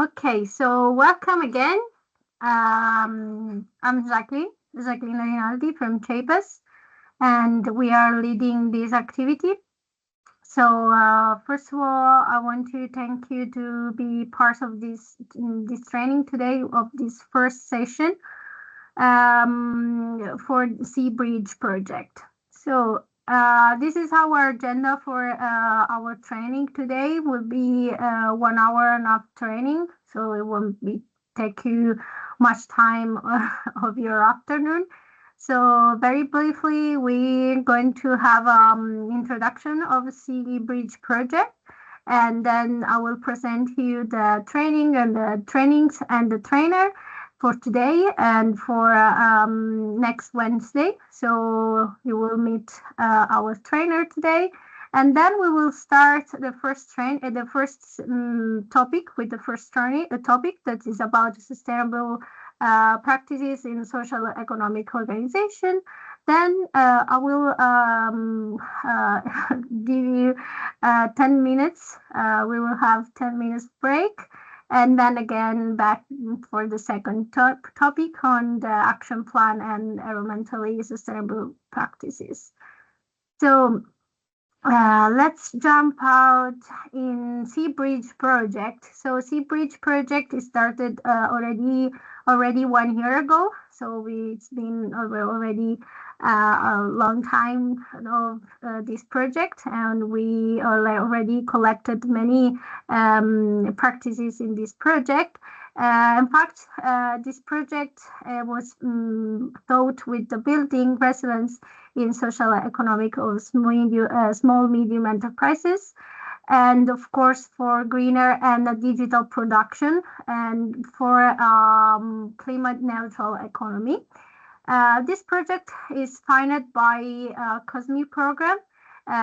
Okay, so welcome again. I'm Jacqueline Rinaldi from Chapes, and we are leading this activity. So, first of all, I want to thank you to be part of this training today of this first session for Sea Bridge project. So, this is our agenda for our training today. Will be 1 hour and a half training, so it won't be take you much time of your afternoon. So very briefly, we're going to have introduction of Sea Bridge project, and then I will present you the training and the trainings and the trainer for today and for next Wednesday. So you will meet our trainer today, and then we will start the first topic with the first training, a topic that is about sustainable practices in social economic organization. Then I will give you 10 minutes. We will have 10 minutes break, and then again back for the second topic on the action plan and environmentally sustainable practices. So let's jump out in Sea Bridge project. So Sea Bridge project is started already 1 year ago. So it's been already a long time of this project, and we already collected many practices in this project. In fact, this project was thought with the building resilience in social economic of small medium enterprises, and of course for greener and digital production and for climate neutral economy. This project is funded by COSME program.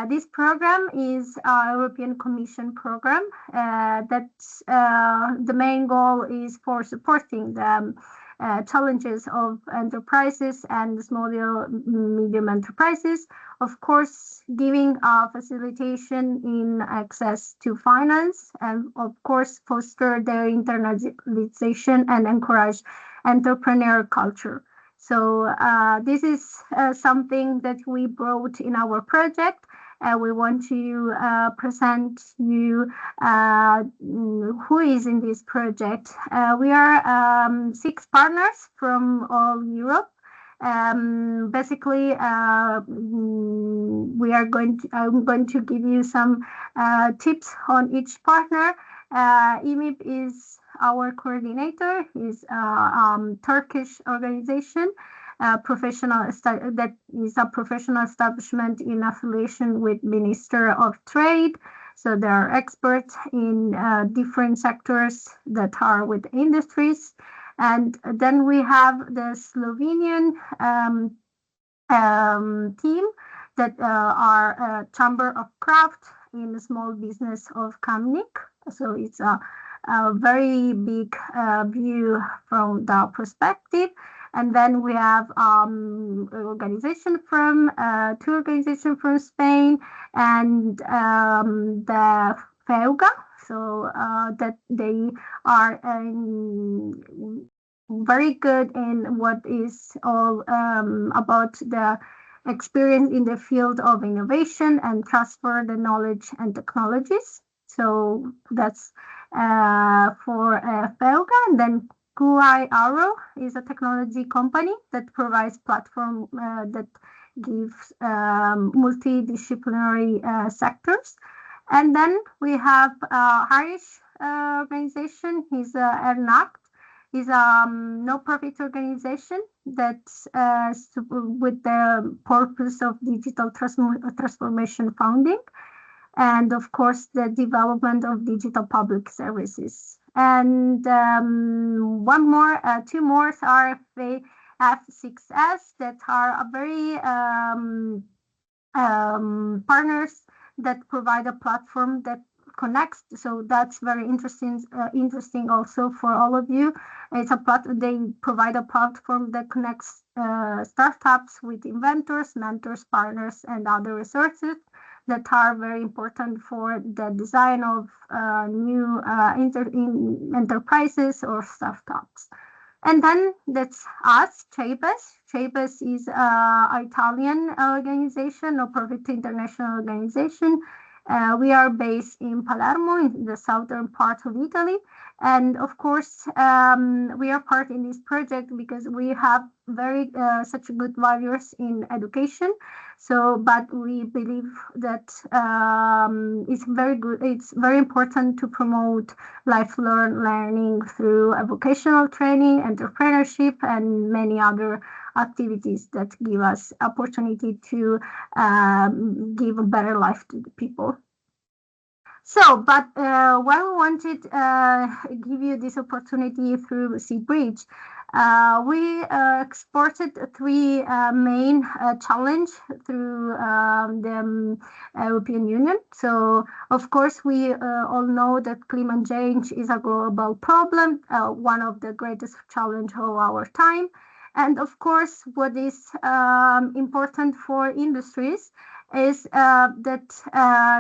This program is a European Commission program that the main goal is for supporting the challenges of enterprises and small medium enterprises, of course giving a facilitation in access to finance, and of course foster their internationalization and encourage entrepreneur culture. So this is something that we brought in our project. We want to present you who is in this project. We are 6 partners from all Europe. Basically, I'm going to give you some tips on each partner. EMIP is our coordinator. Is a Turkish organization, that is a professional establishment in affiliation with Minister of Trade. So they are experts in different sectors that are with industries. And then we have the Slovenian team that are Chamber of Craft in the small business of Kamnik. So it's a very big view from the perspective. And then we have two organizations from Spain, and the FEUGA. So that they are very good in what is all about the experience in the field of innovation and transfer the knowledge and technologies. So that's for FEUGA. And then QI Arrow is a technology company that provides platform that gives multidisciplinary sectors. And then we have Irish organization. He's ERNACT. Is a no-profit organization that's with the purpose of digital transformation funding, and of course the development of digital public services. And two more are F6S that are a very partners that provide a platform that connects. So that's very interesting also for all of you. They provide a platform that connects startups with inventors, mentors, partners, and other resources. that are very important for the design of new enterprises or startups. And then that's us, CEIPES. CEIPES is an Italian organization, no profit international organization. We are based in Palermo, in the southern part of Italy. And of course, we are part in this project because we have very such good values in education. So, but we believe that it's very good. It's very important to promote lifelong learning through vocational training, entrepreneurship, and many other activities that give us opportunity to give a better life to the people. So, but why we wanted give you this opportunity through Seabridge, we exported three main challenge through the European Union. So, of course, we all know that climate change is a global problem, one of the greatest challenge of our time. And of course, what is important for industries is that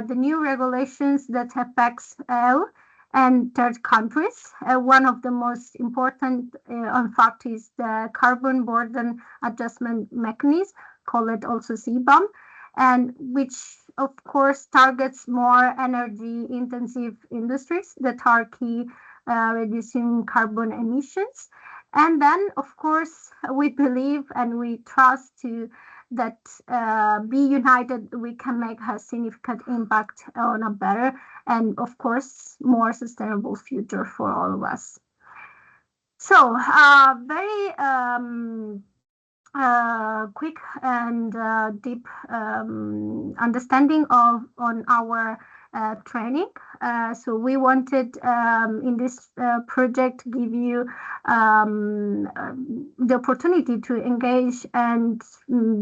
the new regulations that affects EU and third countries. One of the most important, in fact, is the carbon border adjustment mechanism, called also CBAM, and which of course targets more energy intensive industries that are key reducing carbon emissions. And then, of course, we believe and we trust to that be united, we can make a significant impact on a better and, of course, more sustainable future for all of us. So, very quick and deep understanding on our training. So we wanted in this project give you the opportunity to engage and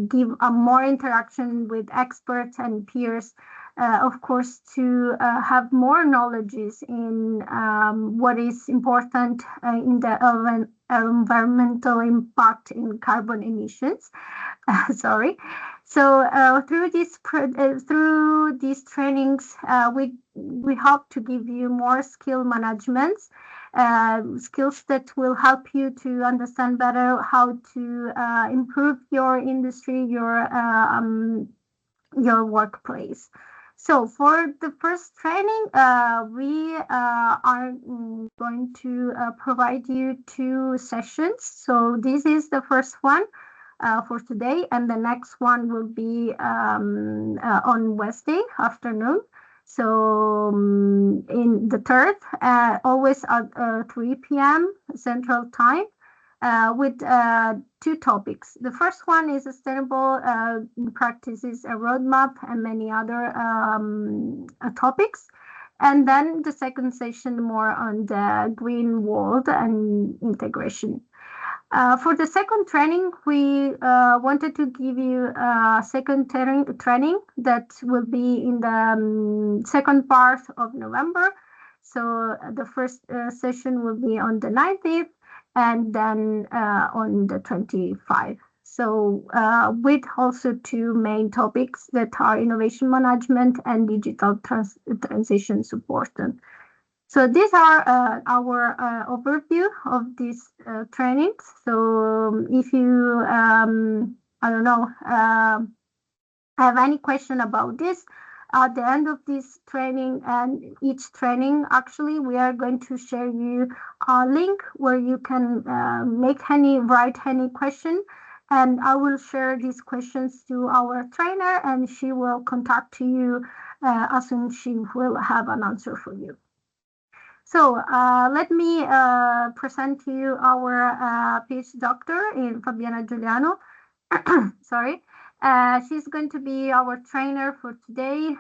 give a more interaction with experts and peers, of course, to have more knowledge in what is important in the environmental impact in carbon emissions. Sorry. So through these trainings, we hope to give you more skill management, skills that will help you to understand better how to improve your industry, your workplace. So for the first training, we are going to provide you 2 sessions. So this is the first one for today, and the next one will be on Wednesday afternoon. So in the third, always at 3 p.m. Central Time, with 2 topics. The first one is sustainable practices, a roadmap, and many other topics. And then the second session more on the green world and integration. For the second training, we wanted to give you a second training that will be in the second part of November. So the first session will be on the 19th and then on the 25th. So with also 2 main topics that are innovation management and digital transition support. So these are our overview of these trainings. So if you, I don't know, have any question about this, at the end of this training and each training, actually, we are going to share you a link where you can write any question, and I will share these questions to our trainer, and she will contact you as soon as she will have an answer for you. So let me present to you our PhD doctor in Fabiana Giuliano. Sorry. She's going to be our trainer for today,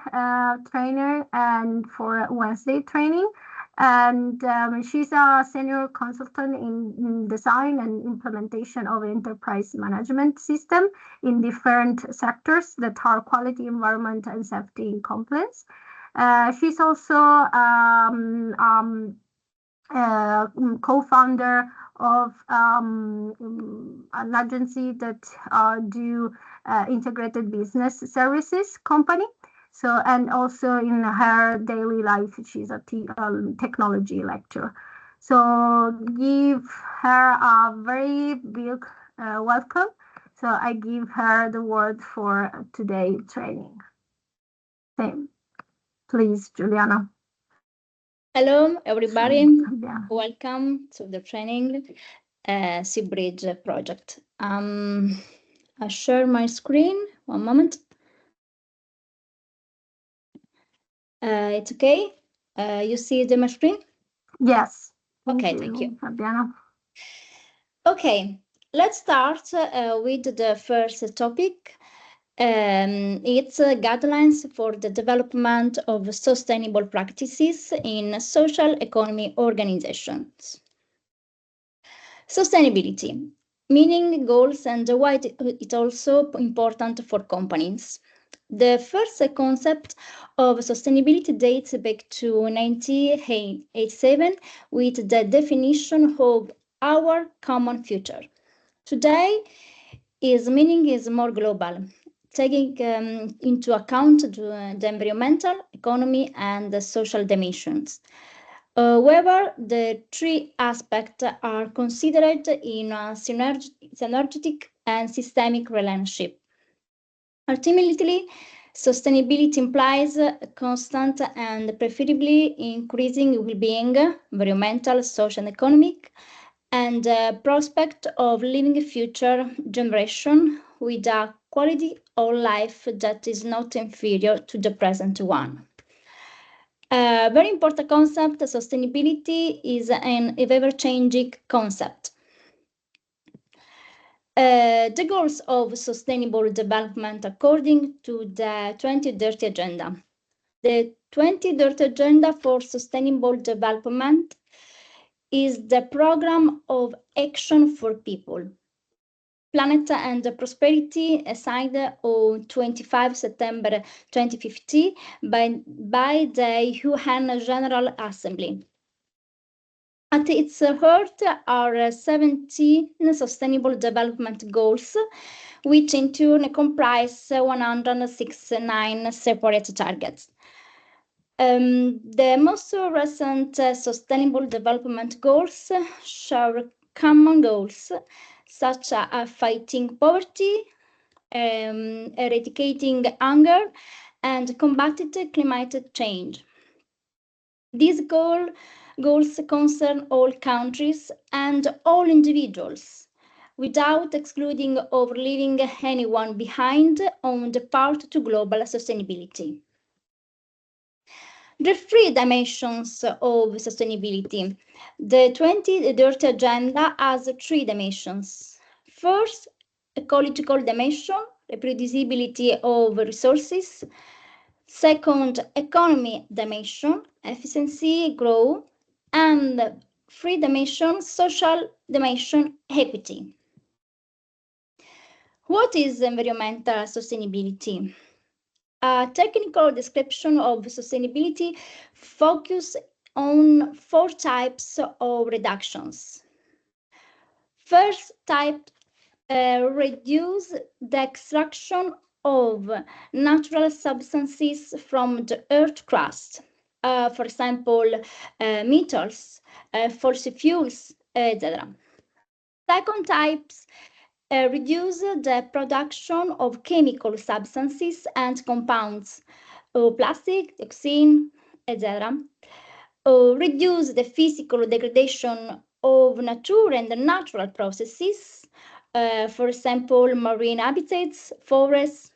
trainer, and for Wednesday training. And she's a senior consultant in design and implementation of enterprise management system in different sectors that are quality, environment, and safety and compliance. She's also co-founder of an agency that do integrated business services company. So, and also in her daily life, she's a technology lecturer. So give her a very big welcome. So I give her the word for today training. Same. Please, Juliana. Hello, everybody. Yeah. Welcome to the training Seabridge project. I share my screen. One moment. It's okay. You see my screen? Yes. Okay, thank you. Fabiana. Okay, let's start with the first topic. It's guidelines for the development of sustainable practices in social economy organizations. Sustainability, meaning goals and why it's also important for companies. The first concept of sustainability dates back to 1987 with the definition of our common future. Today, its meaning is more global, taking into account the environmental, economy, and the social dimensions. However, the three aspects are considered in a synergetic and systemic relationship. Ultimately, sustainability implies constant and preferably increasing well-being, environmental, social, and economic, and prospect of living a future generation with a quality of life that is not inferior to the present one. A very important concept, sustainability is an ever-changing concept. The goals of sustainable development according to the 2030 Agenda. The 2030 Agenda for Sustainable Development is the program of action for people, planet and prosperity assigned on 25 September 2050 by the UN General Assembly. At its heart are 17 Sustainable Development Goals, which in turn comprise 169 separate targets. The most recent Sustainable Development Goals share common goals such as fighting poverty, eradicating hunger, and combating climate change. These goals concern all countries and all individuals, without excluding or leaving anyone behind on the path to global sustainability. The three dimensions of sustainability. The 2030 Agenda has three dimensions. First, ecological dimension, reproducibility of resources. Second, economy dimension, efficiency, growth. And three dimension, social dimension, equity. What is environmental sustainability? A technical description of sustainability focuses on four types of reductions. First type, reduce the extraction of natural substances from the earth crust. For example, metals, fossil fuels, etc. Second types, reduce the production of chemical substances and compounds, plastic, dioxin, etc. Reduce the physical degradation of nature and natural processes, for example, marine habitats, forests,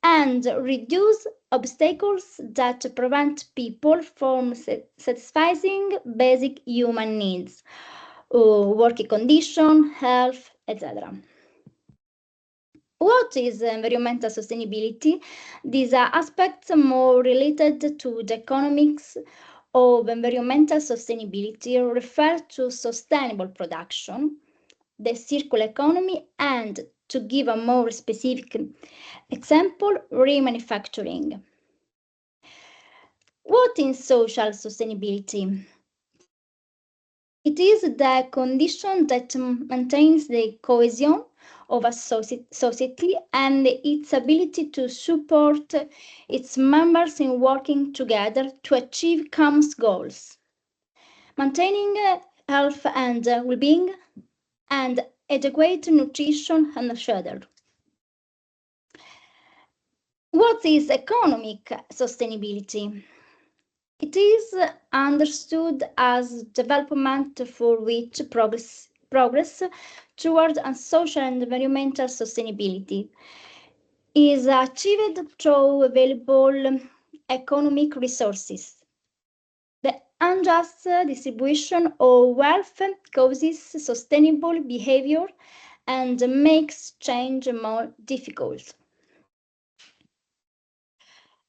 and reduce obstacles that prevent people from satisfying basic human needs, working conditions, health, etc. What is environmental sustainability? These are aspects more related to the economics of environmental sustainability refer to sustainable production, the circular economy, and to give a more specific example, remanufacturing. What is social sustainability? It is the condition that maintains the cohesion of a society and its ability to support its members in working together to achieve common goals, maintaining health and well-being, and adequate nutrition and shelter. What is economic sustainability? It is understood as development for which progress towards social and environmental sustainability is achieved through available economic resources. The unjust distribution of wealth causes sustainable behavior and makes change more difficult.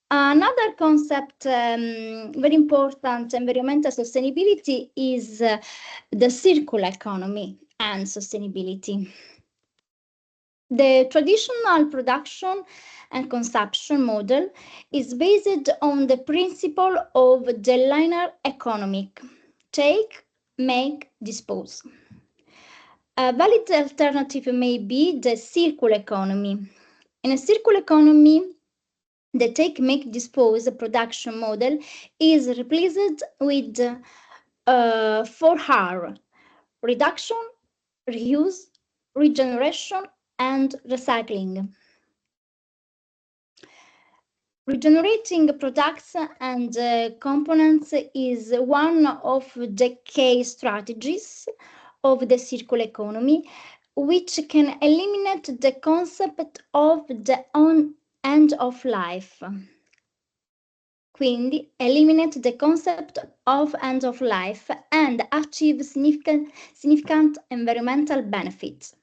Another concept, very important, environmental sustainability, is the circular economy and sustainability. The traditional production and consumption model is based on the principle of the linear economy: take, make, dispose. A valid alternative may be the circular economy. In a circular economy, the take, make, dispose production model is replaced with 4R: reduction, reuse, regeneration, and recycling. Regenerating products and components is one of the key strategies of the circular economy, which can eliminate the concept of the end of life. Quindi eliminate the concept of end of life and achieve significant environmental benefits.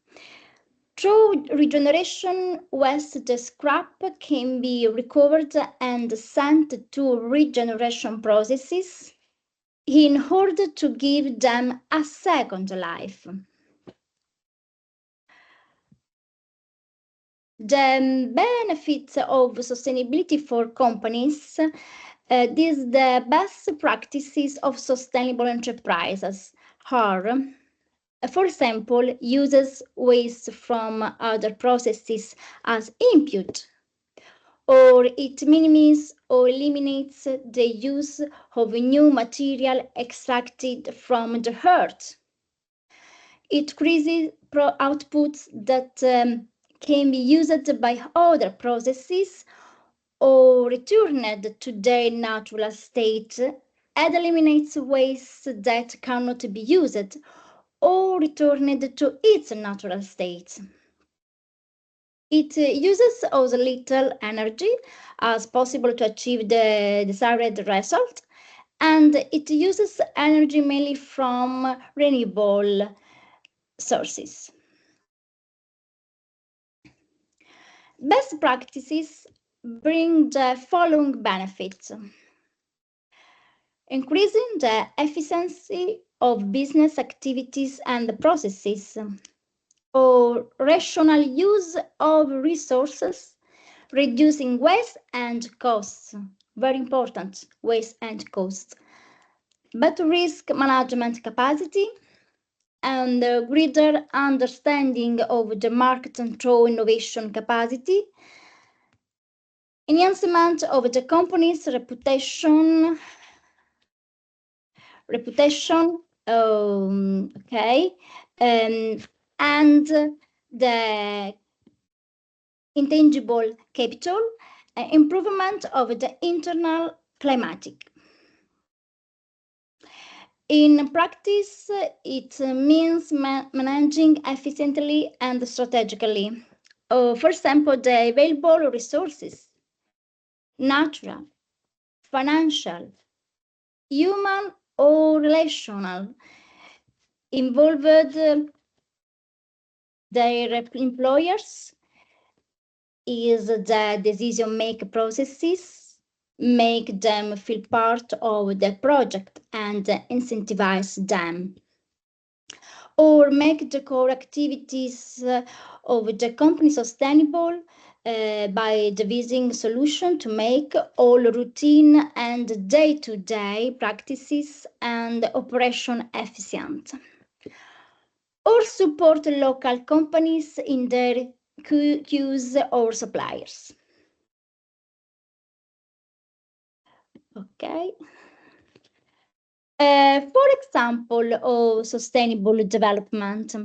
Through regeneration, waste scrap can be recovered and sent to regeneration processes in order to give them a second life. The benefits of sustainability for companies. These the best practices of sustainable enterprises are, for example, uses waste from other processes as input, or it minimizes or eliminates the use of new material extracted from the earth. It increases outputs that can be used by other processes or returned to their natural state, and eliminates waste that cannot be used or returned to its natural state. It uses as little energy as possible to achieve the desired result, and it uses energy mainly from renewable sources. Best practices bring the following benefits: increasing the efficiency of business activities and processes, or rational use of resources, reducing waste and costs. Very important, waste and costs. Better risk management capacity and greater understanding of the market and through innovation capacity. Enhancement of the company's reputation, and the intangible capital, improvement of the internal climatic. In practice, it means managing efficiently and strategically. For example, the available resources, natural, financial, human, or relational, involved their employers is the decision-making processes, make them feel part of the project and incentivize them, or make the core activities of the company sustainable by devising solutions to make all routine and day-to-day practices and operation efficient. or support local companies in their queues or suppliers. Okay. For example of sustainable development.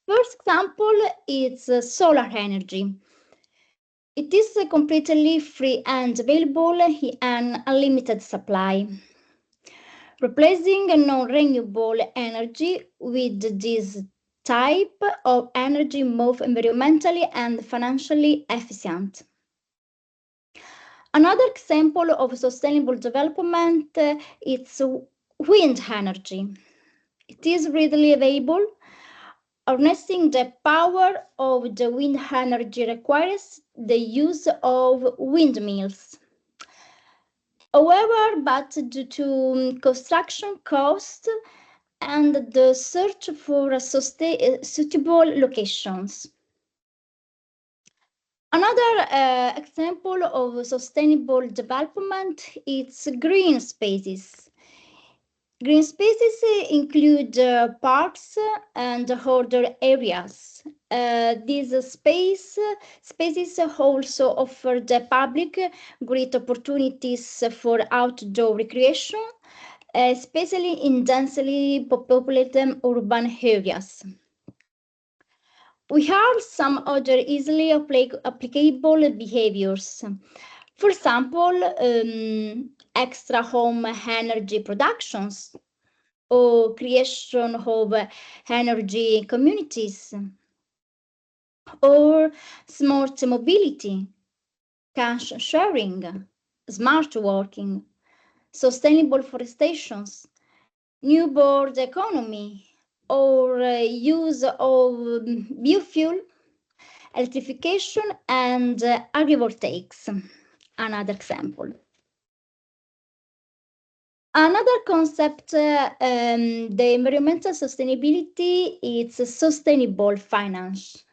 First example is solar energy. It is completely free and available in an unlimited supply. Replacing non-renewable energy with this type of energy more environmentally and financially efficient. Another example of sustainable development is wind energy. It is readily available. Harnessing the power of the wind energy requires the use of windmills. However, but due to construction costs and the search for suitable locations. Another example of sustainable development is green spaces. Green spaces include parks and other areas. These spaces also offer the public great opportunities for outdoor recreation, especially in densely populated urban areas. We have some other easily applicable behaviors. For example, extra home energy productions or creation of energy communities or smart mobility, cash sharing, smart working, sustainable forestations, new board economy, or use of biofuel, electrification, and agrivoltaics. Another example. Another concept, the environmental sustainability, is sustainable finance.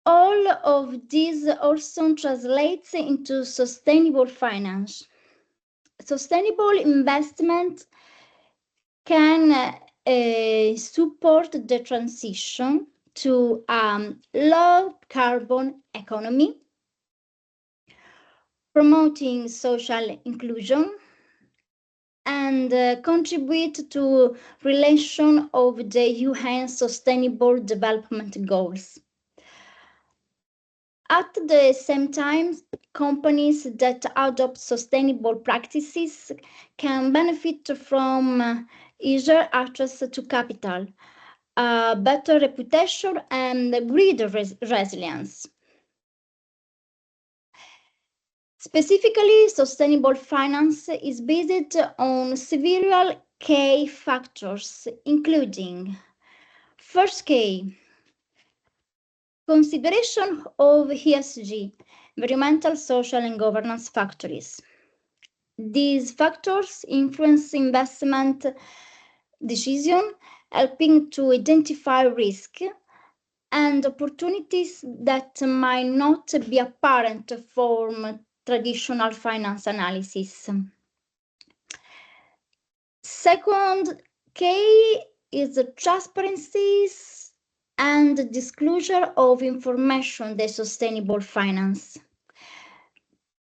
All of these also translates into sustainable finance. Sustainable investment can support the transition to a low carbon economy, promoting social inclusion, and contribute to realization of the UN Sustainable Development Goals. At the same time, companies that adopt sustainable practices can benefit from easier access to capital, better reputation, and greater resilience. Specifically, sustainable finance is based on several key factors, including first K, consideration of ESG, environmental, social, and governance factors. These factors influence investment decision, helping to identify risk and opportunities that might not be apparent from traditional finance analysis. Second K is transparency and disclosure of information, the sustainable finance.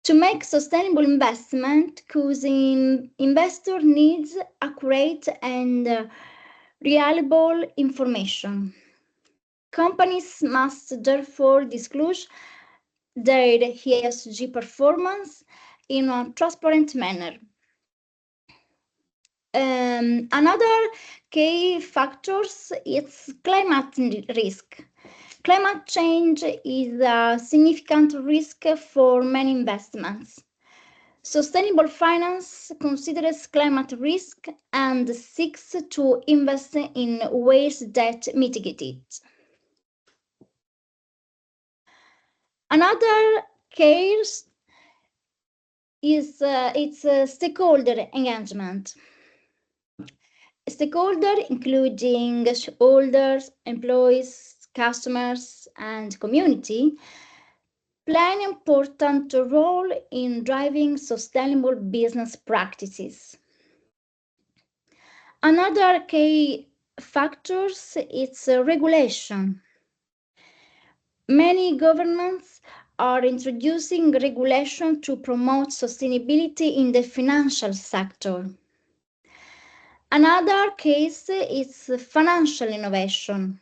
To make sustainable investment, causing investor needs accurate and reliable information. Companies must therefore disclose their ESG performance in a transparent manner. Another key factors is climate risk. Climate change is a significant risk for many investments. Sustainable finance considers climate risk and seeks to invest in ways that mitigate it. Another case is its stakeholder engagement. Stakeholders, including shareholders, employees, customers, and community, play an important role in driving sustainable business practices. Another key factors is regulation. Many governments are introducing regulation to promote sustainability in the financial sector. Another case is financial innovation.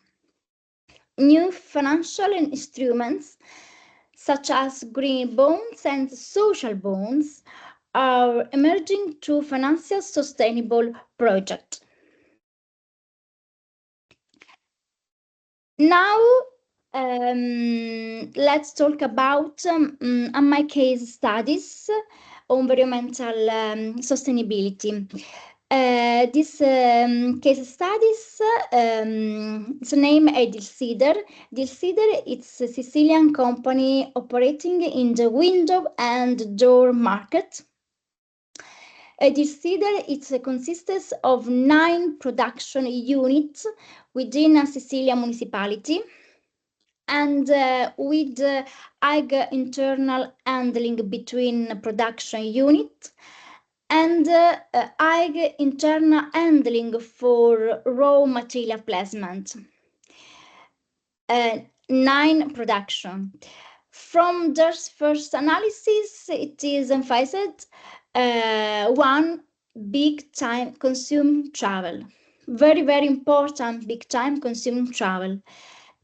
New financial instruments such as green bonds and social bonds are emerging to finance sustainable projects. Now, let's talk about my case studies on environmental sustainability. This case studies, its name is Dilsider. Dilsider is a Sicilian company operating in the window and door market. Dilsider consists of 9 production units within a Sicilian municipality, and with high internal handling between production units and high internal handling for raw material placement. 9 production. From their first analysis, it is emphasized 1 big time consume travel. Very, very important big time consume travel.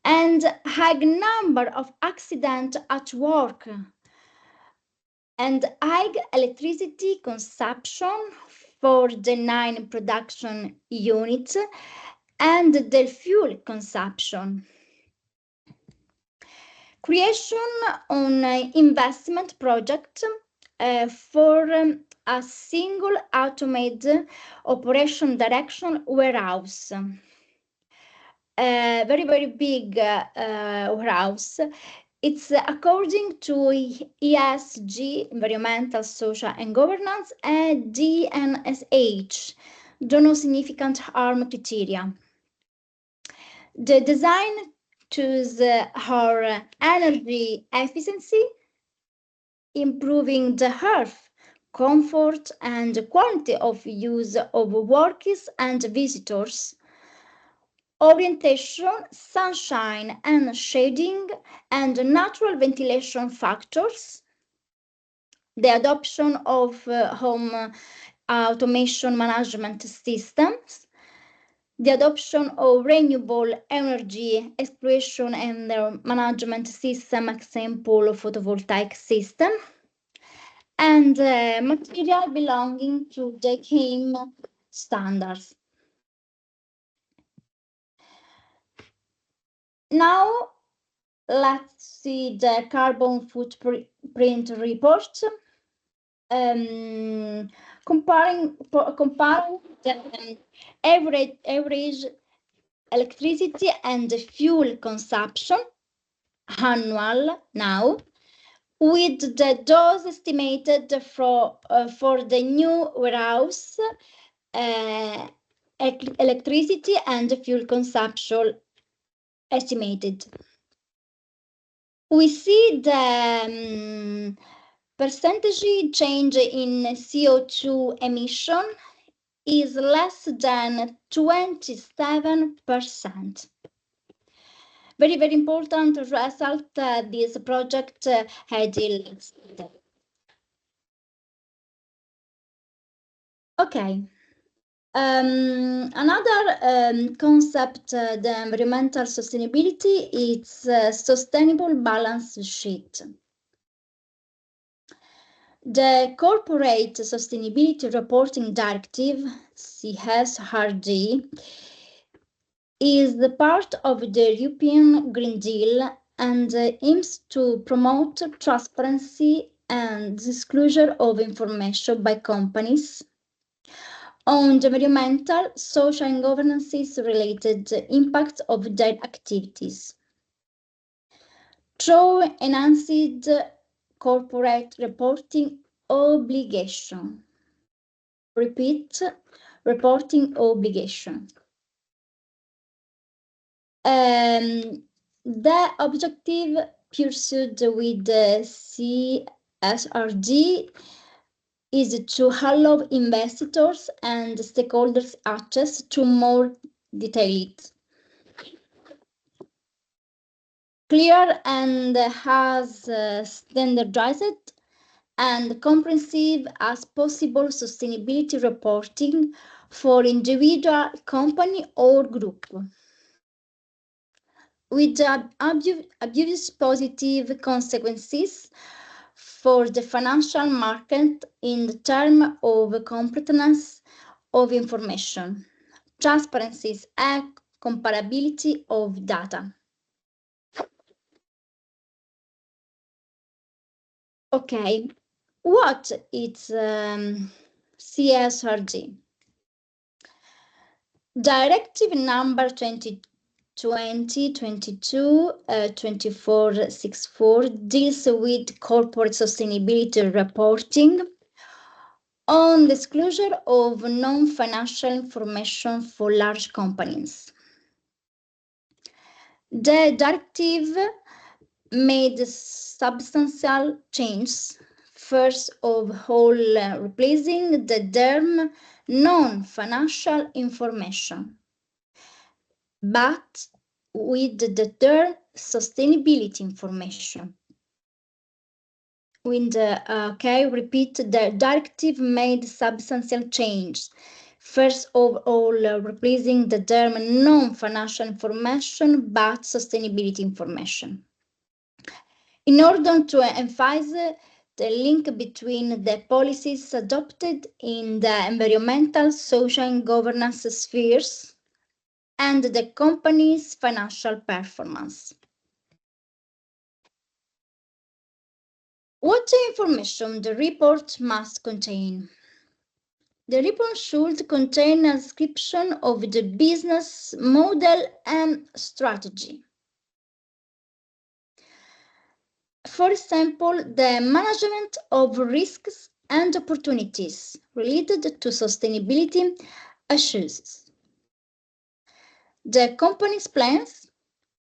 And high number of accidents at work and high electricity consumption for the 9 production units and the fuel consumption. Creation on investment project for a single automated operation direction warehouse. Very, very big warehouse. It's according to ESG, Environmental, Social and Governance, and DNSH, do no significant harm criteria. The design chooses her energy efficiency, improving the health, comfort and quality of use of workers and visitors, orientation, sunshine and shading, and natural ventilation factors, the adoption of home automation management systems, the adoption of renewable energy exploration and management system, example photovoltaic system, and material belonging to the KIM standards. Now, let's see the carbon footprint report. Comparing the average electricity and fuel consumption annual now with the dose estimated for the new warehouse electricity and fuel consumption estimated. We see the percentage change in CO2 emission is less than 27%. Very, very important result this project had. Okay. Another concept, the environmental sustainability, is sustainable balance sheet. The Corporate Sustainability Reporting Directive, CSRD, is the part of the European Green Deal and aims to promote transparency and disclosure of information by companies on the environmental, social and governance related impacts of their activities. Through enhanced corporate reporting obligation. Repeat, reporting obligation. The objective pursued with the CSRD is to allow investors and stakeholders access to more detailed, clear and as standardized and comprehensive as possible sustainability reporting for individual company or group, with obvious positive consequences for the financial market in terms of completeness of information, transparency, and comparability of data. Okay, what is CSRD? Directive number 2022-2464 deals with corporate sustainability reporting on disclosure of non-financial information for large companies. The directive made substantial changes. First of all, replacing the term non-financial information, but with the term sustainability information. Repeat, the directive made substantial changes. First of all, replacing the term non-financial information, but sustainability information. In order to emphasize the link between the policies adopted in the environmental, social, and governance spheres and the company's financial performance. What information the report must contain? The report should contain a description of the business model and strategy. For example, the management of risks and opportunities related to sustainability issues. The company's plans,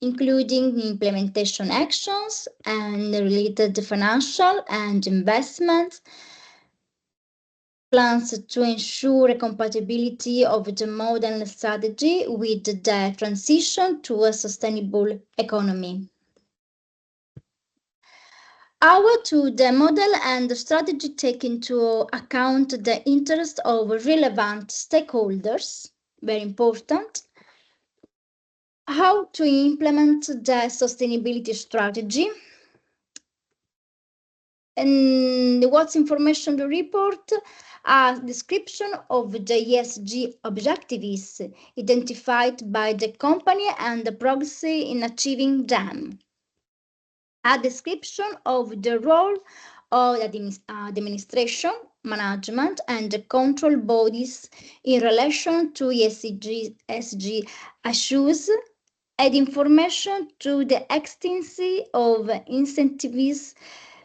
including implementation actions and related financial and investment plans to ensure compatibility of the modern strategy with the transition to a sustainable economy. How to the model and strategy take into account the interest of relevant stakeholders, very important. How to implement the sustainability strategy. And what's information the report? A description of the ESG objectives identified by the company and the progress in achieving them. A description of the role of the administration, management, and control bodies in relation to ESG issues, and information to the extent of incentives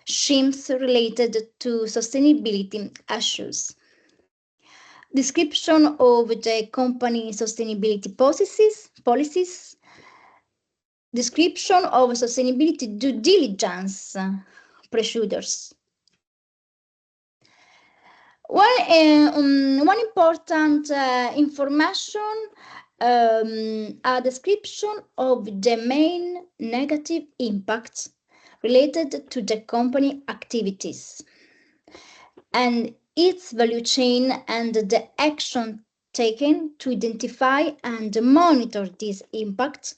schemes related to sustainability issues. Description of the company sustainability policies, description of sustainability due diligence procedures. One important information, a description of the main negative impacts related to the company activities and its value chain and the action taken to identify and monitor these impacts,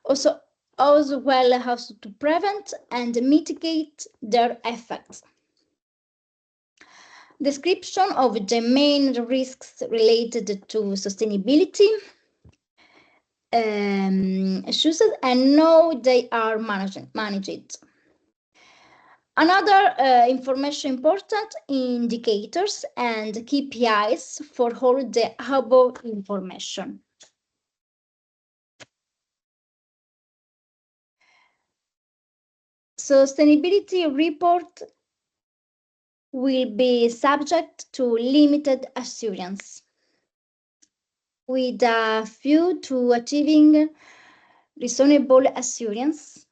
also as well as to prevent and mitigate their effects. Description of the main risks related to sustainability issues and how they are managed. Another information important indicators and KPIs for all the above information. Sustainability report will be subject to limited assurance, with a view to achieving reasonable assurance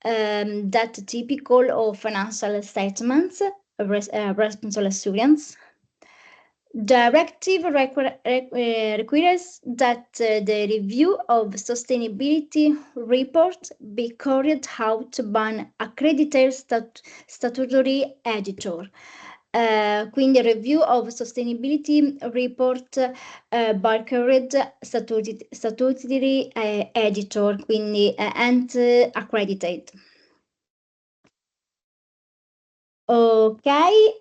that typical of financial statements responsible assurance. Directive requires that the review of sustainability report be carried out by an accredited statutory editor. Quindi review of sustainability report by carried statutory editor, quindi and accredited. Okay.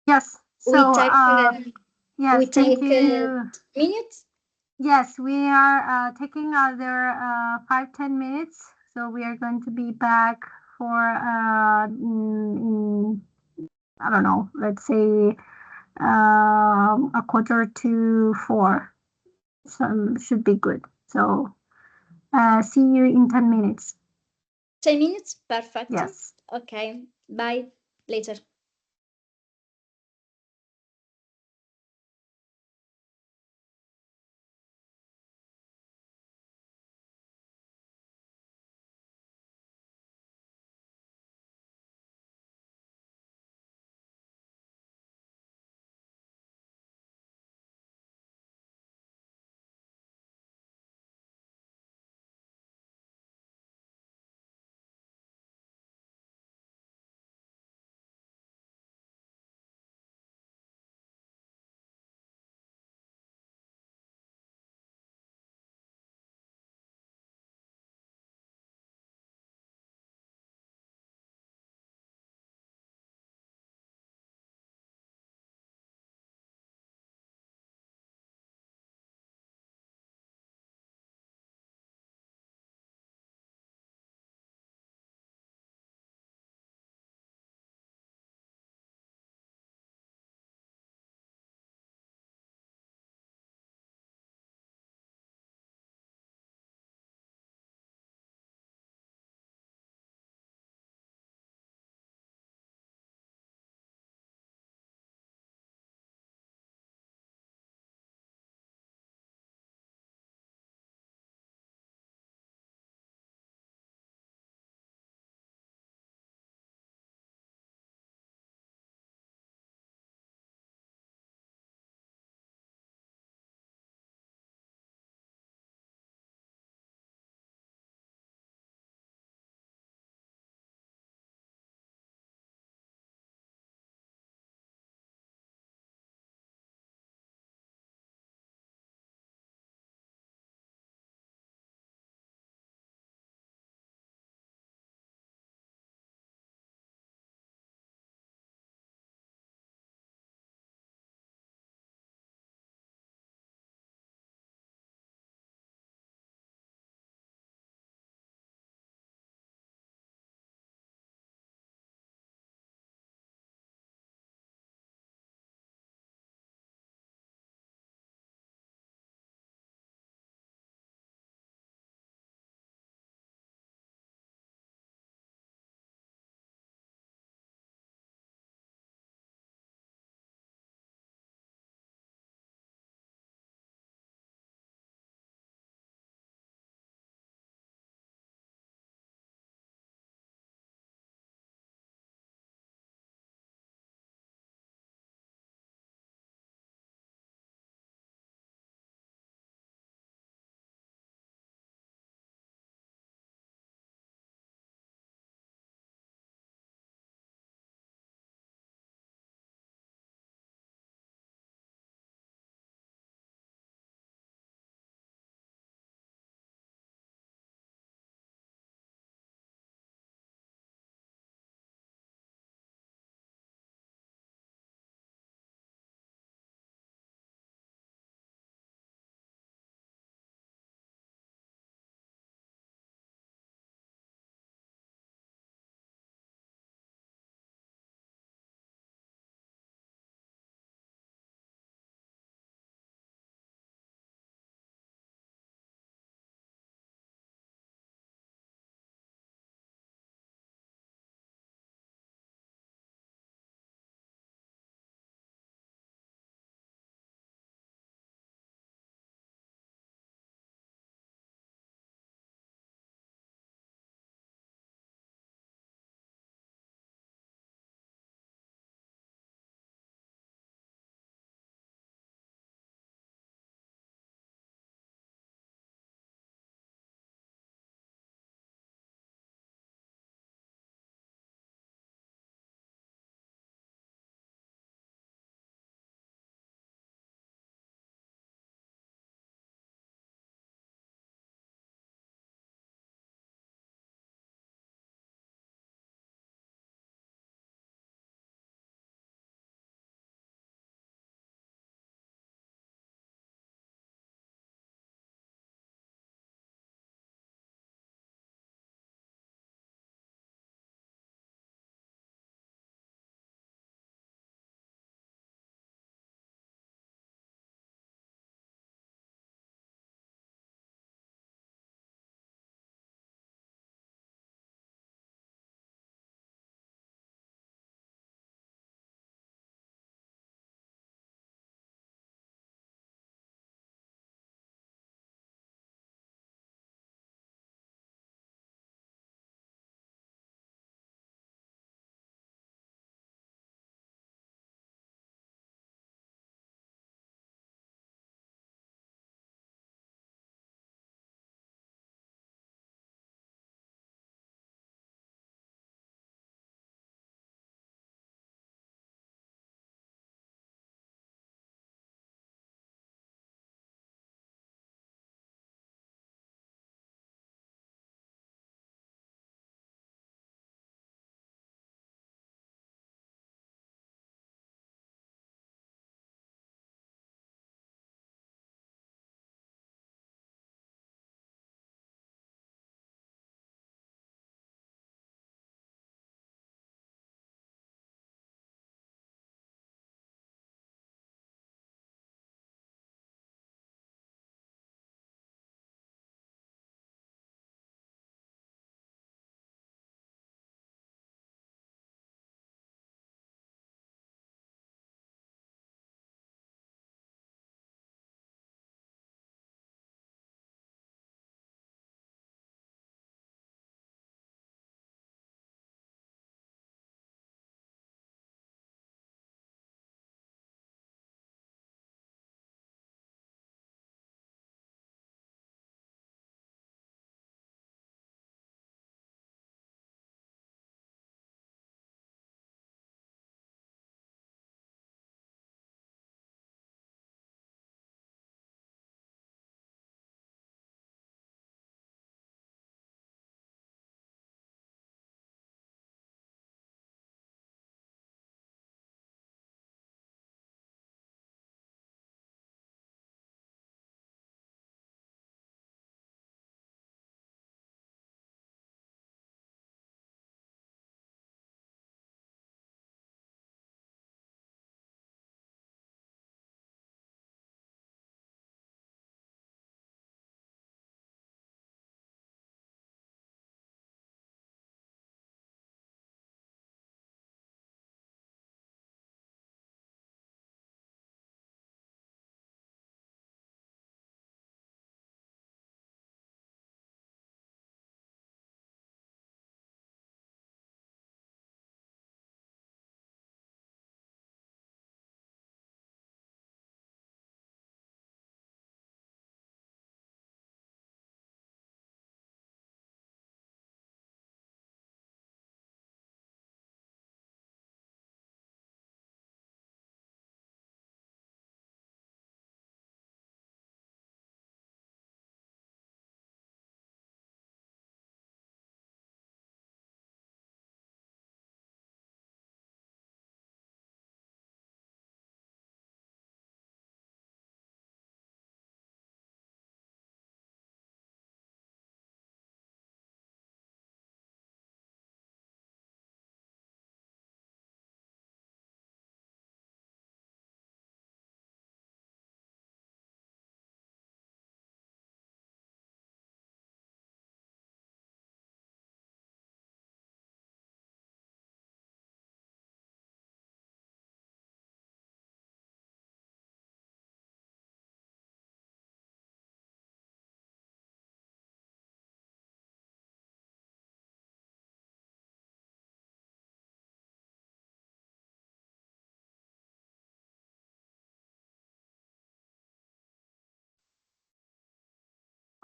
Yes. So yes, we thank take you. Minutes. Yes, we are taking other 5-10 minutes. So we are going to be back for in, I don't know, let's say a quarter to 4. So should be good. So see you in 10 minutes. 10 minutes, perfect. Yes. Okay, bye. Later.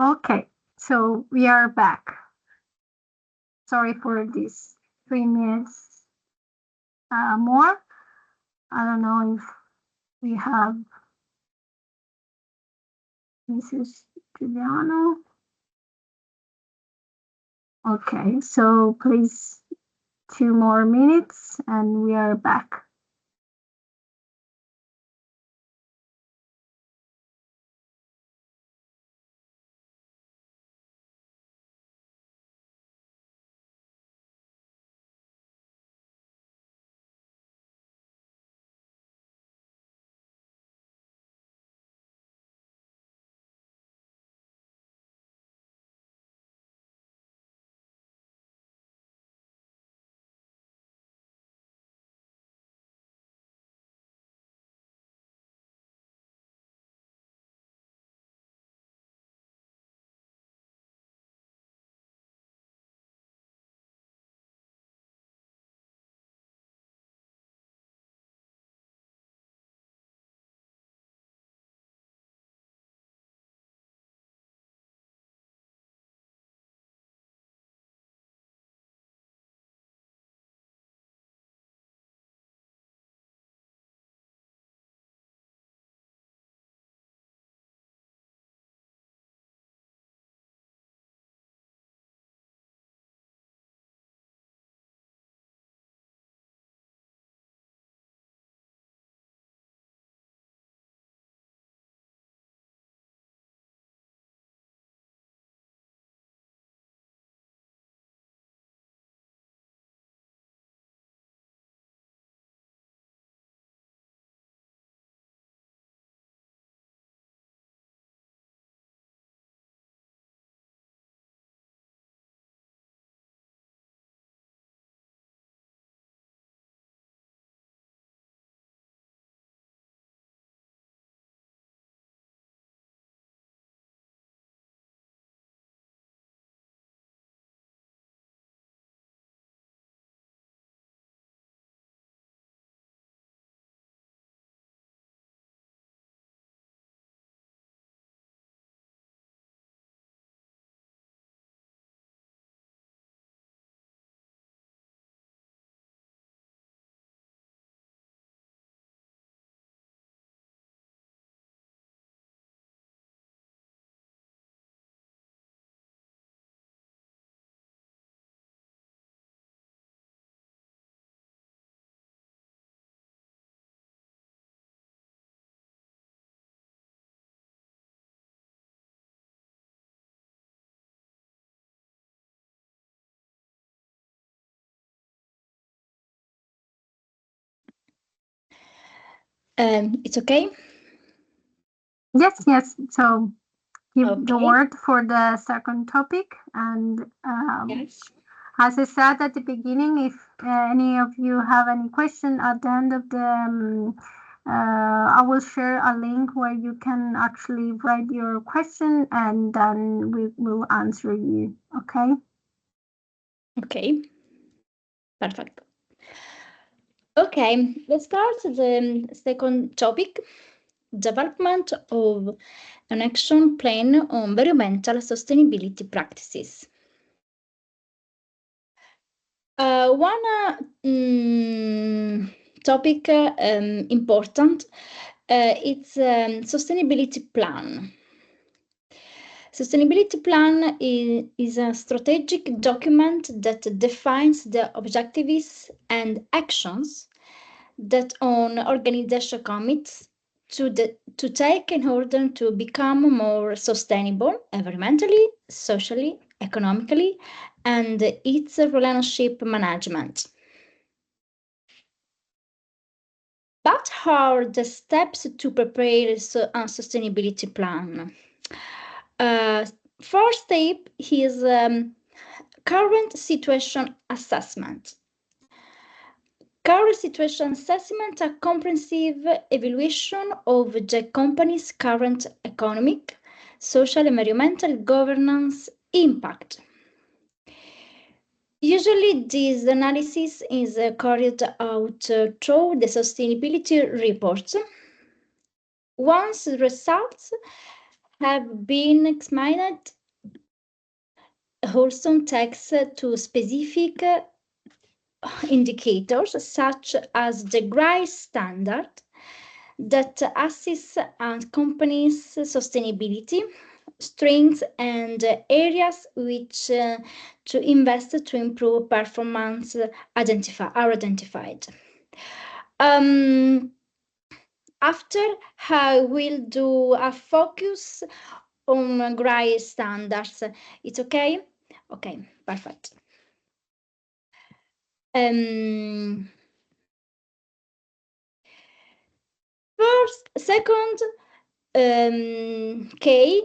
Okay, so we are back. Sorry for this 3 minutes more. I don't know if we have Mrs. Giuliano. Okay, so please 2 more minutes and we are back. It's okay? Yes. So give the Okay. word for the second topic. And Yes. as I said at the beginning, if any of you have any question at the end of the, I will share a link where you can actually write your question and then we will answer you. Okay. Okay. Perfect. Okay, let's start the second topic, development of an action plan on environmental sustainability practices. One topic important, it's sustainability plan. Sustainability plan is a strategic document that defines the objectives and actions that an organization commits to take in order to become more sustainable environmentally, socially, economically, and its relationship management. But how are the steps to prepare a sustainability plan? First step is current situation assessment. Current situation assessment a comprehensive evaluation of the company's current economic, social, environmental, governance impact. Usually, this analysis is carried out through the sustainability reports. Once the results have been examined also takes to specific indicators such as the GRI standard that assess a company's sustainability, strengths, and areas which to invest to improve performance are identified. After I will do a focus on GRI standards. It's okay? Okay, perfect. Second, K,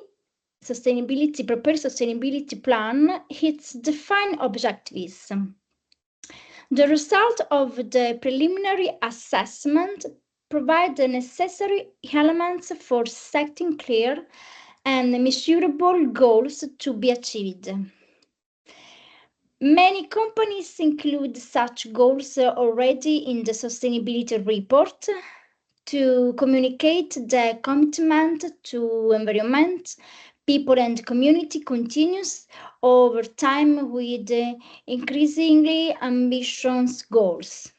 prepare sustainability plan, it's define objectives. The result of the preliminary assessment provide the necessary elements for setting clear and measurable goals to be achieved. Many companies include such goals already in the sustainability report to communicate their commitment to environment, people and community continues over time with increasingly ambitious goals.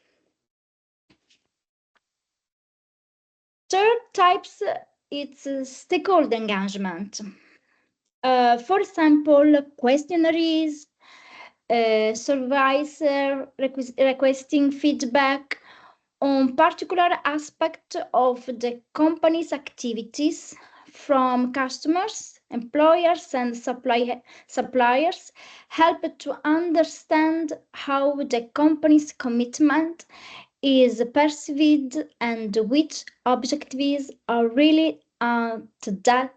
Third types, it's stakeholder engagement. For example, questionnaires, surveys requesting feedback on particular aspects of the company's activities from customers, employers, and suppliers help to understand how the company's commitment is perceived and which objectives are really that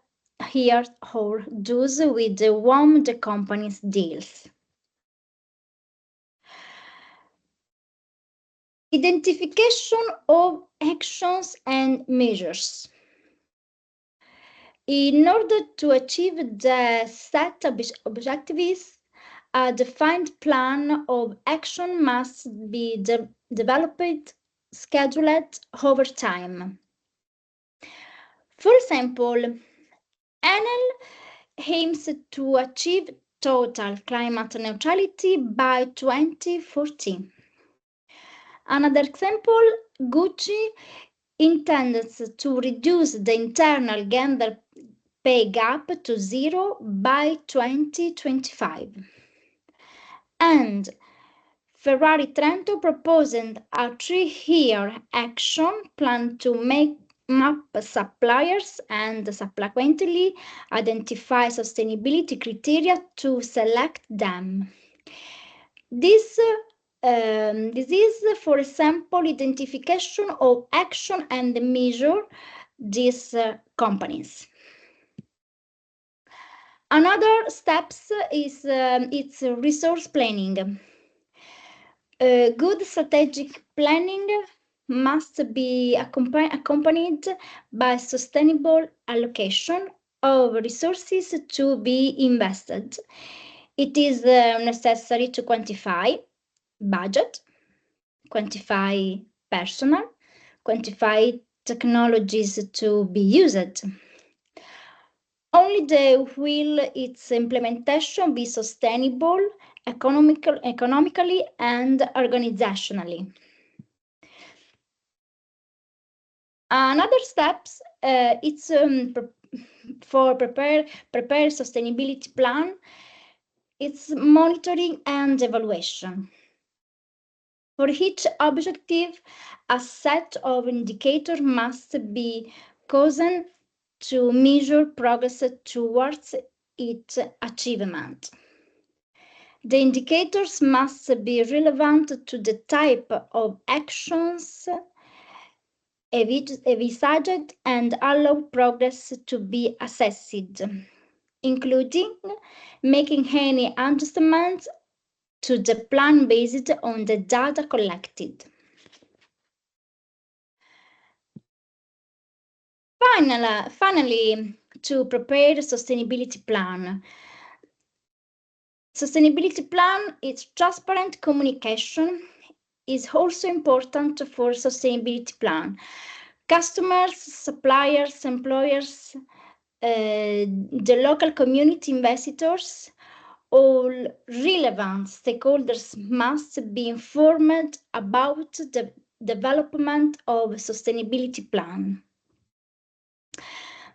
here or those with whom the company deals. Identification of actions and measures. In order to achieve the set objectives, a defined plan of action must be developed, scheduled over time. For example, Enel aims to achieve total climate neutrality by 2040. Another example, Gucci intends to reduce the internal gender pay gap to 0 by 2025. And Ferrari Trento proposed a 3-year action plan to map suppliers and subsequently identify sustainability criteria to select them. This is, for example, identification of action and measure these companies. Another steps is its resource planning. Good strategic planning must be accompanied by sustainable allocation of resources to be invested. It is necessary to quantify budget, quantify personnel, quantify technologies to be used. Only then will its implementation be sustainable economically and organizationally. Another steps it's for prepare sustainability plan. It's monitoring and evaluation. For each objective, a set of indicators must be chosen to measure progress towards its achievement. The indicators must be relevant to the type of actions envisaged and allow progress to be assessed, including making any adjustments to the plan based on the data collected. Finally, to prepare a sustainability plan. Sustainability plan is transparent communication is also important for sustainability plan. Customers, suppliers, employers the local community investors, all relevant stakeholders must be informed about the development of a sustainability plan,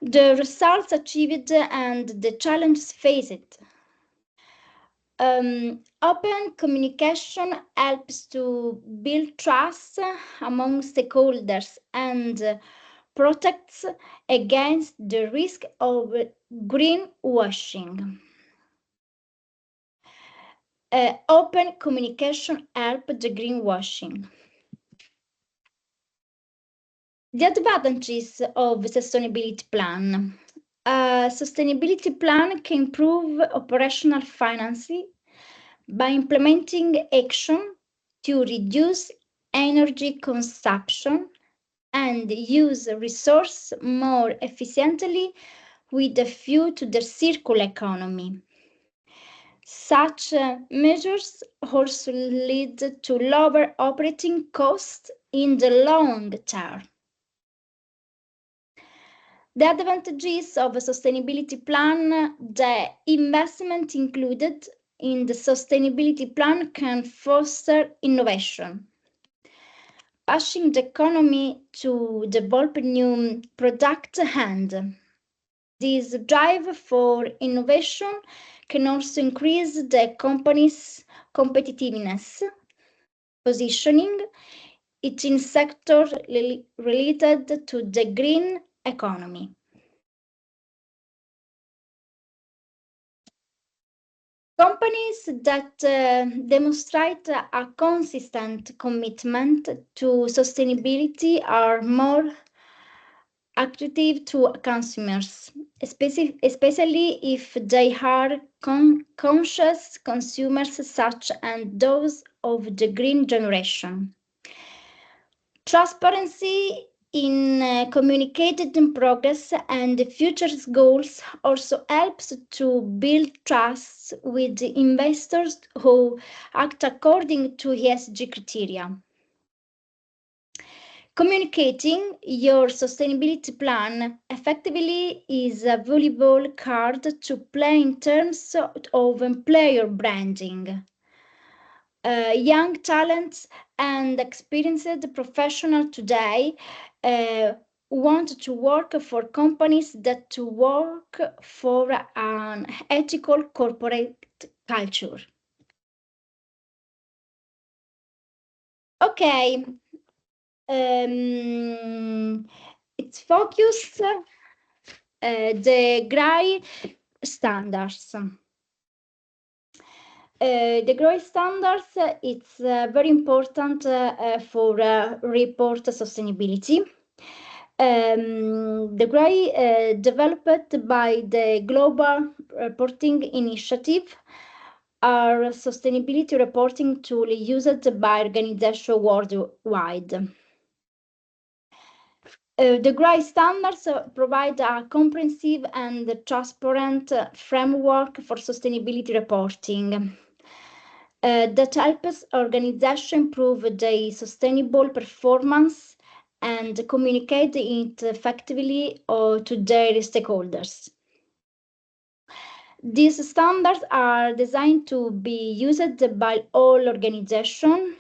the results achieved and the challenges faced. Open communication helps to build trust among stakeholders and protects against the risk of greenwashing. Open communication helps the greenwashing. The advantages of a sustainability plan. A sustainability plan can improve operational efficiency by implementing action to reduce energy consumption and use resources more efficiently with a view to the circular economy. Such measures also lead to lower operating costs in the long term. The advantages of a sustainability plan, the investment included in the sustainability plan can foster innovation, pushing the economy to develop new products and this drive for innovation can also increase the company's competitiveness, positioning it in sectors related to the green economy. Companies that demonstrate a consistent commitment to sustainability are more attractive to consumers, especially if they are conscious consumers such as those of the green generation. Transparency in communicated progress and future goals also helps to build trust with investors who act according to ESG criteria. Communicating your sustainability plan effectively is a valuable card to play in terms of employer branding. Young talents and experienced professionals today want to work for companies that work for an ethical corporate culture. Okay, it's focused the GRI standards. The GRI standards, it's very important for report sustainability. The GRI developed by the Global Reporting Initiative are sustainability reporting tool used by organizations worldwide. The GRI standards provide a comprehensive and transparent framework for sustainability reporting that helps organizations improve their sustainable performance and communicate it effectively to their stakeholders. These standards are designed to be used by all organizations,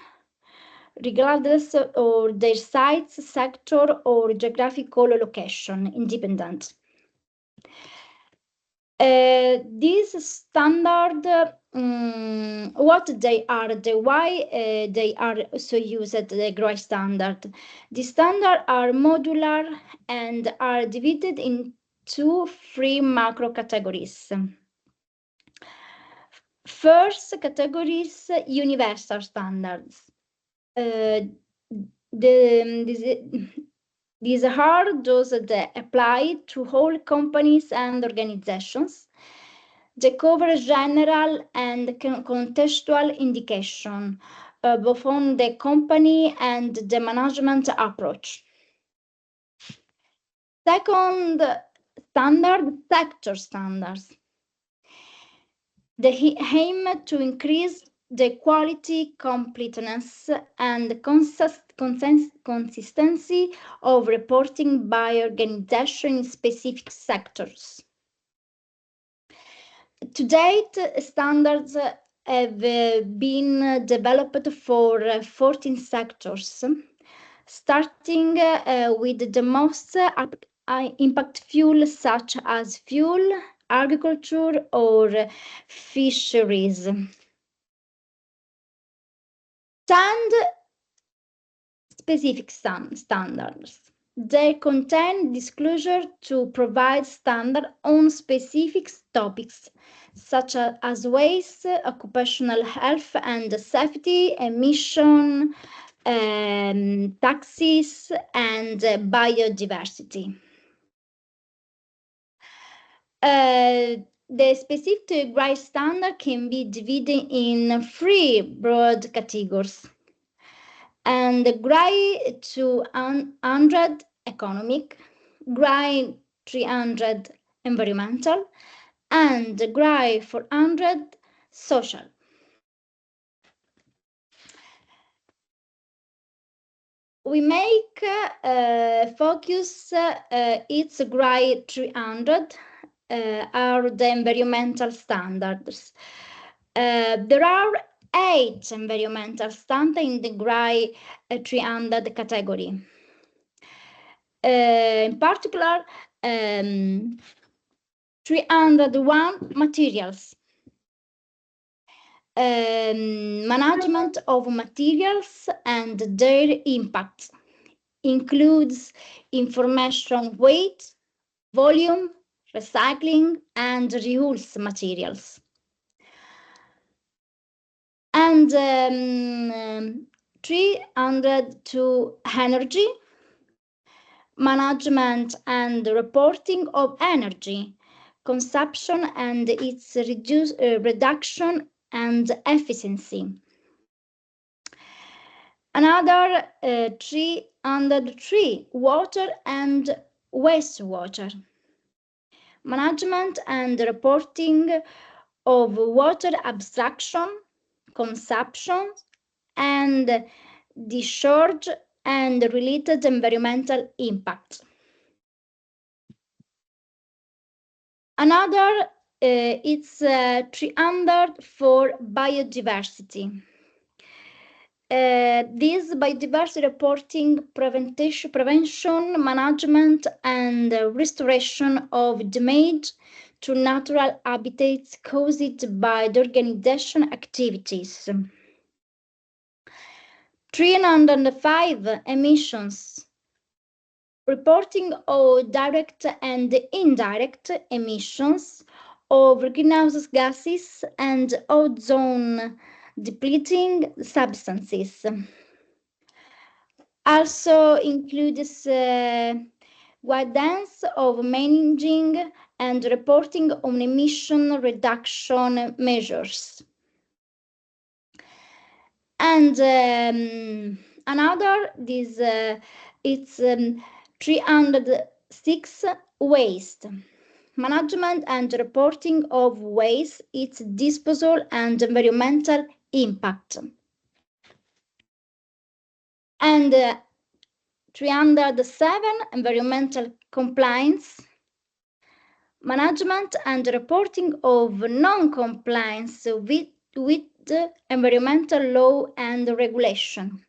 regardless of their size, sector, or geographical location, independent. These standards, what they are, why they are so used, the GRI standard. The standards are modular and are divided into 3 macro categories. First category is universal standards. These are those that apply to all companies and organizations. They cover general and contextual indication, both on the company and the management approach. Second standard, sector standards. They aim to increase the quality, completeness, and consistency of reporting by organization in specific sectors. To date, standards have been developed for 14 sectors, starting with the most impactful, such as fuel, agriculture, or fisheries. Specific standards. They contain disclosure to provide standards on specific topics, such as waste, occupational health and safety, emission, taxes, and biodiversity. The specific GRI standard can be divided in 3 broad categories. And GRI 200 economic, GRI 300 environmental, and GRI 400 social. We make focus its GRI 300 are the environmental standards. There are 8 environmental standards in the GRI 300 category. In particular, 301 materials. Management of materials and their impact includes information weight, volume, recycling, and reuse materials. And 302 energy, management and reporting of energy consumption and its reduction and efficiency. Another 303 water and wastewater, management and reporting of water abstraction, consumption, and discharge and related environmental impact. Another it's 300 for biodiversity. This biodiversity reporting, prevention, management, and restoration of damage to natural habitats caused by the organization activities. 305 emissions, reporting of direct and indirect emissions of greenhouse gases and ozone depleting substances. Also includes guidance of managing and reporting on emission reduction measures. And another, it's 306 waste. Management and reporting of waste, its disposal and environmental impact. And 307 environmental compliance, management and reporting of non-compliance with the environmental law and regulation.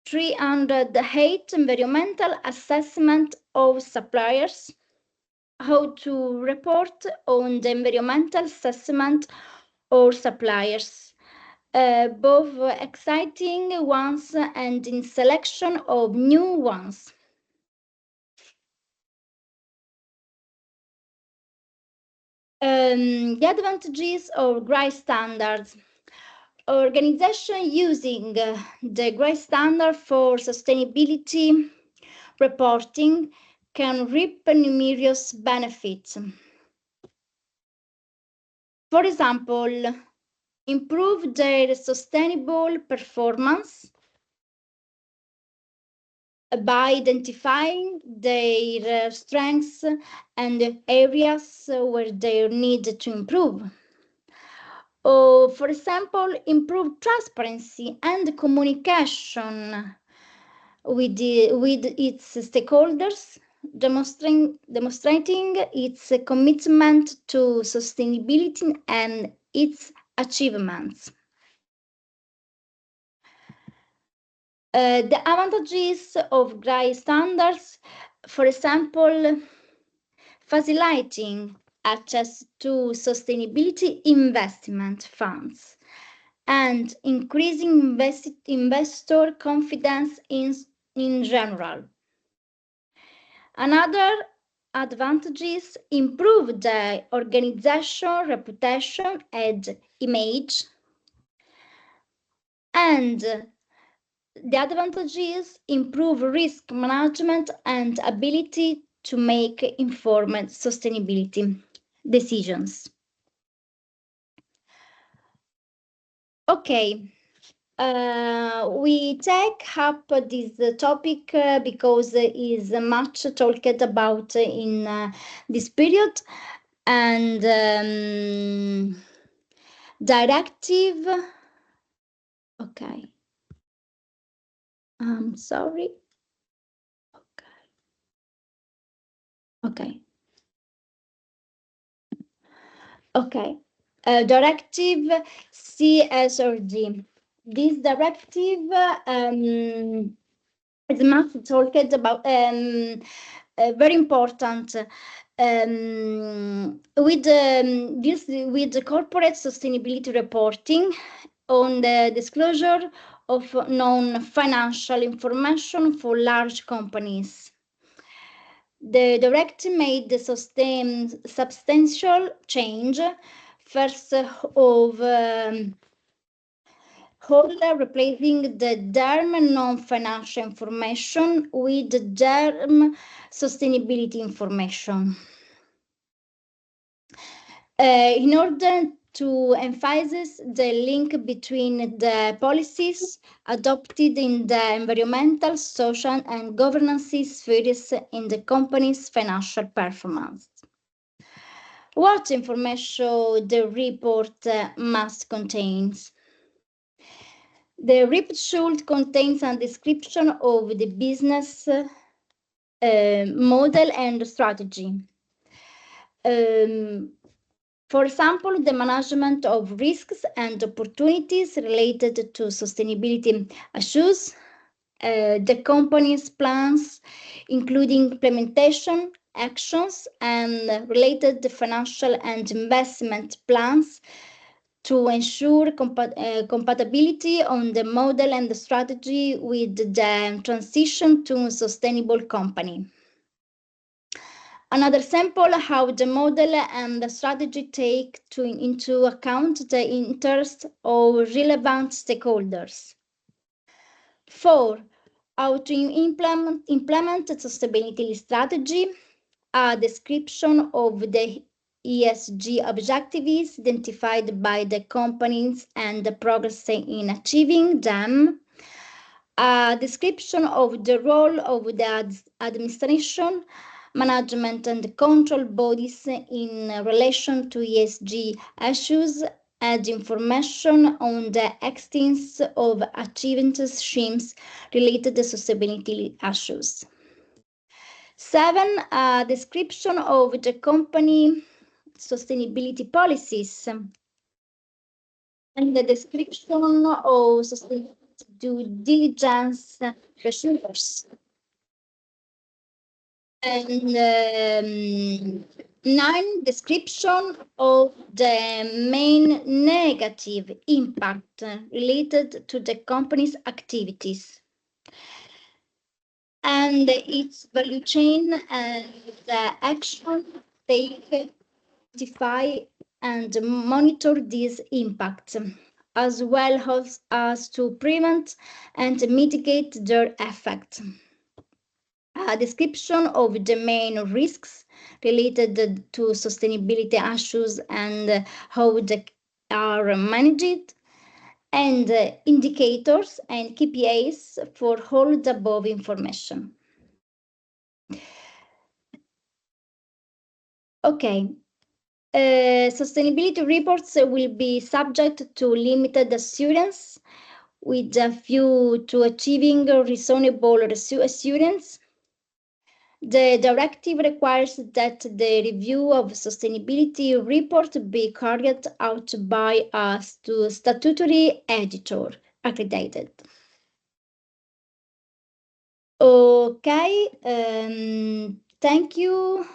308 environmental assessment of suppliers, how to report on the environmental assessment of suppliers, both exciting ones and in selection of new ones. The advantages of GRI standards. Organization using the GRI standard for sustainability reporting can reap numerous benefits. For example, improve their sustainable performance by identifying their strengths and areas where they need to improve. Or, for example, improve transparency and communication with its stakeholders, demonstrating its commitment to sustainability and its achievements. The advantages of GRI standards, for example, facilitating access to sustainability investment funds and increasing investor confidence in general. Another advantages improve the organization reputation and image, and the advantages improve risk management and ability to make informed sustainability decisions. Okay, we take up this topic because it is much talked about in this period, and directive. Okay, I'm sorry. Okay. Directive CSRD. This directive is much talked about, very important. With the corporate sustainability reporting on the disclosure of non-financial information for large companies. The directive made the substantial change, first of all replacing the term non-financial information with the term sustainability information. In order to emphasize the link between the policies adopted in the environmental, social, and governance spheres in the company's financial performance. What information the report must contain? The report should contain a description of the business model and strategy. For example, the management of risks and opportunities related to sustainability issues, the company's plans, including implementation, actions, and related financial and investment plans to ensure compatibility on the model and the strategy with the transition to a sustainable company. Another sample how the model and the strategy take into account the interest of relevant stakeholders. 4. How to implement a sustainability strategy, a description of the ESG objectives identified by the companies and the progress in achieving them, a description of the role of the administration, management and control bodies in relation to ESG issues, and information on the extent of achievement schemes related to sustainability issues. 7. A description of the company sustainability policies and the description of sustainability due diligence procedures. And 9. Description of the main negative impact related to the company's activities and its value chain and the action taken to identify and monitor these impacts, as well as to prevent and mitigate their effects. A description of the main risks related to sustainability issues and how they are managed, and indicators and KPIs for all the above information. Okay, Sustainability reports will be subject to limited assurance, with a view to achieving reasonable assurance. The directive requires that the review of sustainability report be carried out by a statutory editor accredited. Okay, thank you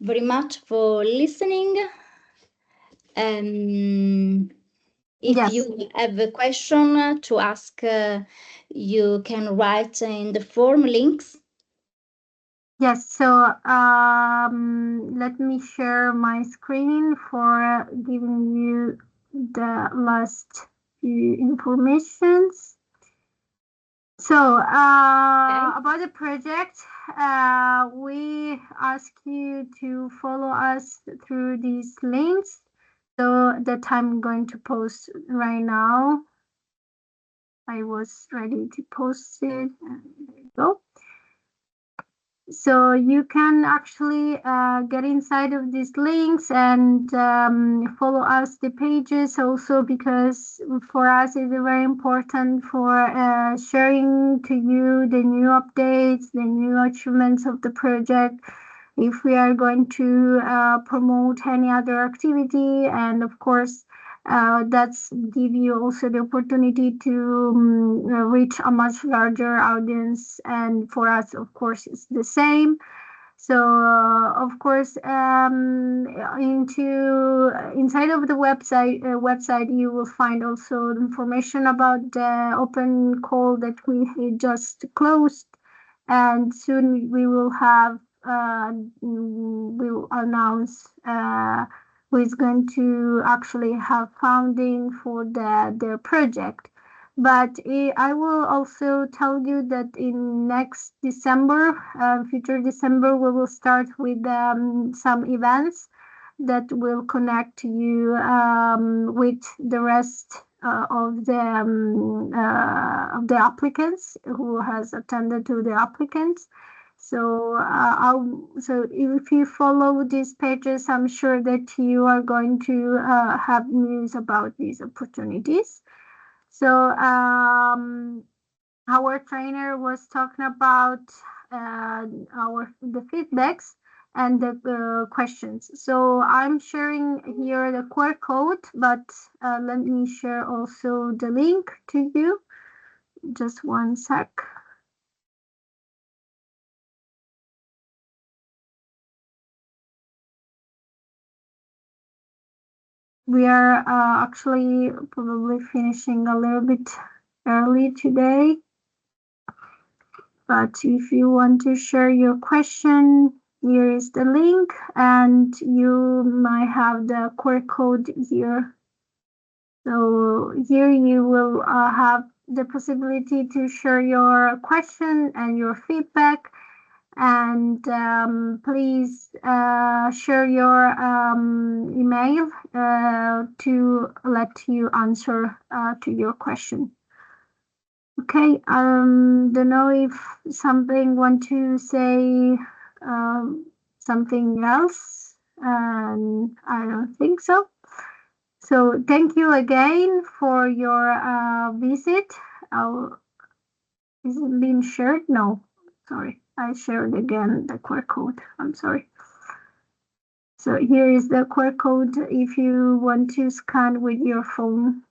very much for listening. If Yes. you have a question to ask, you can write in the form links. Yes, so let me share my screen for giving you the last few informations. So about the project, we ask you to follow us through these links. So that I'm going to post right now. I was ready to post it. And there you go. So you can actually get inside of these links and follow us the pages also, because for us it's very important for sharing to you the new updates, the new achievements of the project, if we are going to promote any other activity, and of course that's give you also the opportunity to reach a much larger audience, and for us of course it's the same. So of course inside of the website you will find also information about the open call that we just closed, and soon we will have we will announce who is going to actually have funding for their project. But I will also tell you that in next December, future December, we will start with some events that will connect you with the rest of the applicants who has attended to the applicants. So so if you follow these pages, I'm sure that you are going to have news about these opportunities. So our trainer was talking about the feedbacks and the questions. So I'm sharing here the QR code, but let me share also the link to you. Just one sec. We are actually probably finishing a little bit early today. But if you want to share your question, here is the link, and you might have the QR code here. So here you will have the possibility to share your question and your feedback, and please share your email to let you answer to your question. Okay, don't know if something want to say something else, and I don't think so. So thank you again for your visit. Is it being shared? No, sorry, I shared again the QR code. I'm sorry. So here is the QR code if you want to scan with your phone.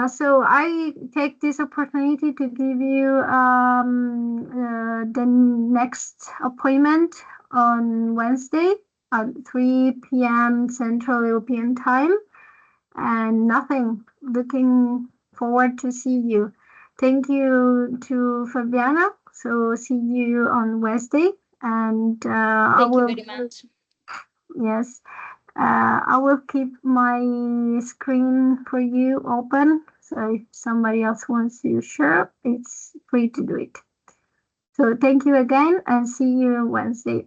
So I take this opportunity to give you the next appointment on Wednesday at 3 p.m. Central European Time, and nothing. Looking forward to see you. Thank you to Fabiana. So see you on Wednesday, and Thank you very much. Yes. I will keep my screen for you open, so if somebody else wants to share, it's free to do it. So thank you again, and see you Wednesday.